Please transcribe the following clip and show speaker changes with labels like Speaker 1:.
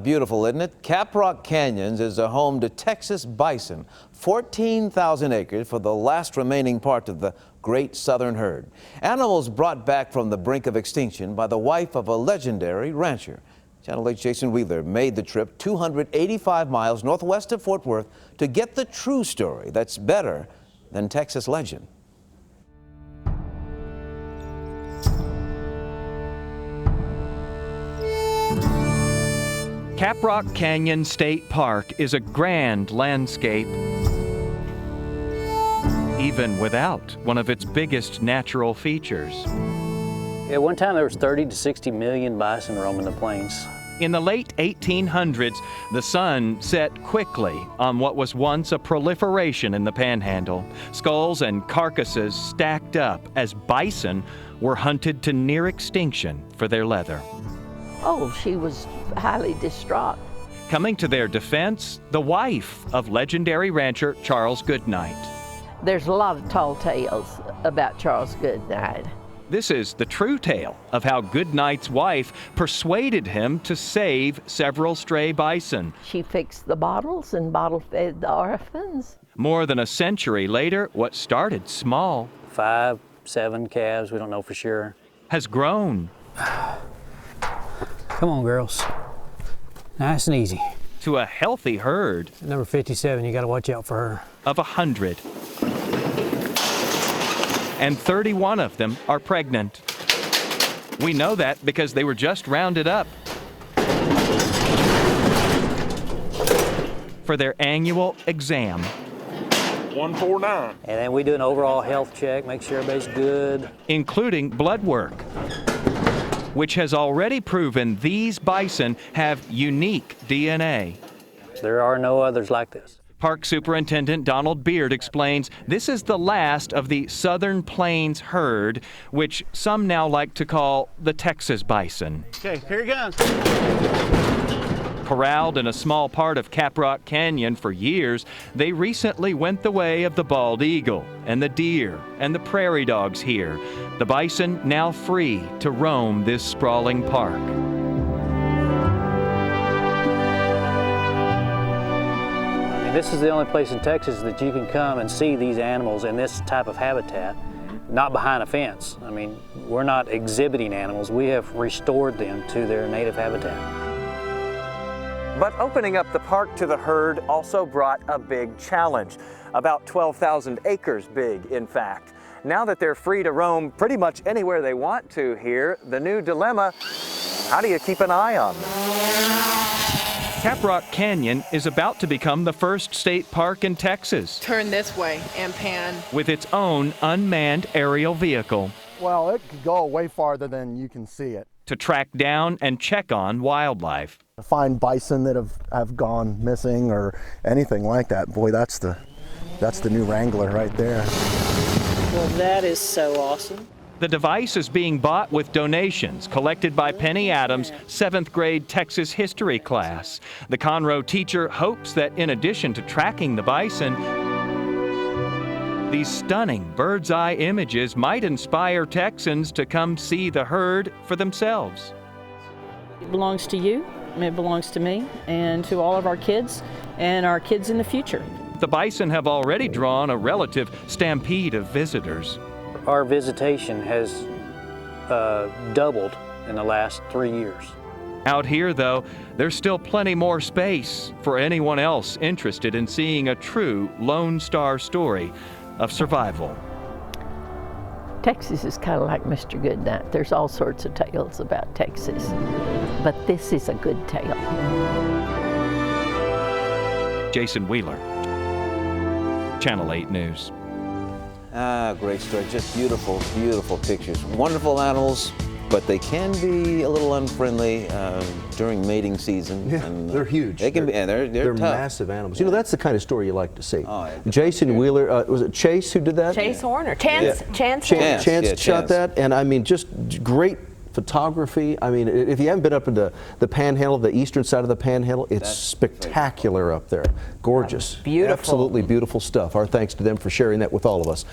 Speaker 1: Beautiful, isn't it? Caprock Canyons is a home to Texas bison, 14,000 acres for the last remaining part of the great southern herd. Animals brought back from the brink of extinction by the wife of a legendary rancher. Channel 8's Jason Wheeler made the trip 285 miles northwest of Fort Worth to get the true story that's better than Texas legend.
Speaker 2: Caprock Canyons State Park is a grand landscape, even without one of its biggest natural features.
Speaker 3: At one time there was 30 to 60 million bison roaming the plains.
Speaker 2: In the late 1800s, the sun set quickly on what was once a proliferation in the Panhandle. Skulls and carcasses stacked up as bison were hunted to near extinction for their leather.
Speaker 4: Oh, she was highly distraught.
Speaker 2: Coming to their defense, the wife of legendary rancher Charles Goodnight.
Speaker 4: There's a lot of tall tales about Charles Goodnight.
Speaker 2: This is the true tale of how Goodnight's wife persuaded him to save several stray bison.
Speaker 4: She fixed the bottles and bottle-fed the orphans.
Speaker 2: More than a century later, what started small
Speaker 3: 5, 7 calves, we don't know for sure,
Speaker 2: has grown.
Speaker 5: Come on, girls. Nice and easy.
Speaker 2: To a healthy herd.
Speaker 5: Number 57, you gotta watch out for her.
Speaker 2: Of 100. And 31 of them are pregnant. We know that because they were just rounded up for their annual exam.
Speaker 6: 149.
Speaker 3: and then we do an overall health check, make sure everybody's good.
Speaker 2: Including blood work, which has already proven these bison have unique DNA.
Speaker 3: There are no others like this.
Speaker 2: Park Superintendent Donald Beard explains this is the last of the Southern Plains herd, which some now like to call the Texas bison.
Speaker 6: Okay, here he goes.
Speaker 2: Corralled in a small part of Caprock Canyon for years, they recently went the way of the bald eagle and the deer and the prairie dogs here. The bison now free to roam this sprawling park.
Speaker 3: This is the only place in Texas that you can come and see these animals in this type of habitat, not behind a fence. I mean, we're not exhibiting animals, we have restored them to their native habitat.
Speaker 7: But opening up the park to the herd also brought a big challenge, about 12,000 acres big, in fact. Now that they're free to roam pretty much anywhere they want to here, the new dilemma, how do you keep an eye on them?
Speaker 2: Caprock Canyon is about to become the first state park in Texas.
Speaker 8: Turn this way and pan.
Speaker 2: With its own unmanned aerial vehicle.
Speaker 9: Well, it could go way farther than you can see it.
Speaker 2: To track down and check on wildlife.
Speaker 9: To find bison that have gone missing or anything like that, boy, that's the new Wrangler right there.
Speaker 10: Well, that is so awesome.
Speaker 2: The device is being bought with donations collected by Penny Adams' 7th grade Texas history class. The Conroe teacher hopes that in addition to tracking the bison, these stunning bird's eye images might inspire Texans to come see the herd for themselves.
Speaker 10: It belongs to you, and it belongs to me, and to all of our kids, and our kids in the future.
Speaker 2: The bison have already drawn a relative stampede of visitors.
Speaker 3: Our visitation has doubled in the last 3 years.
Speaker 2: Out here, though, there's still plenty more space for anyone else interested in seeing a true Lone Star story of survival.
Speaker 4: Texas is kind of like Mr. Goodnight. There's all sorts of tales about Texas, but this is a good tale.
Speaker 2: Jason Wheeler, Channel 8 News.
Speaker 1: Great story. Just beautiful, beautiful pictures. Wonderful animals, but they can be a little unfriendly during mating season.
Speaker 11: Yeah,
Speaker 1: and,
Speaker 11: they're huge.
Speaker 1: They can be, and they're tough.
Speaker 11: Massive animals. You know, that's the kind of story you like to see.
Speaker 1: Oh, yeah.
Speaker 11: Jason Wheeler, was it Chase who did that?
Speaker 8: Chase Horner. Chance
Speaker 11: Chance shot that, and I mean, just great photography. I mean, if you haven't been up in the Panhandle, the eastern side of the Panhandle, it's spectacular up there. Gorgeous.
Speaker 8: Beautiful.
Speaker 11: Absolutely beautiful stuff. Our thanks to them for sharing that with all of us.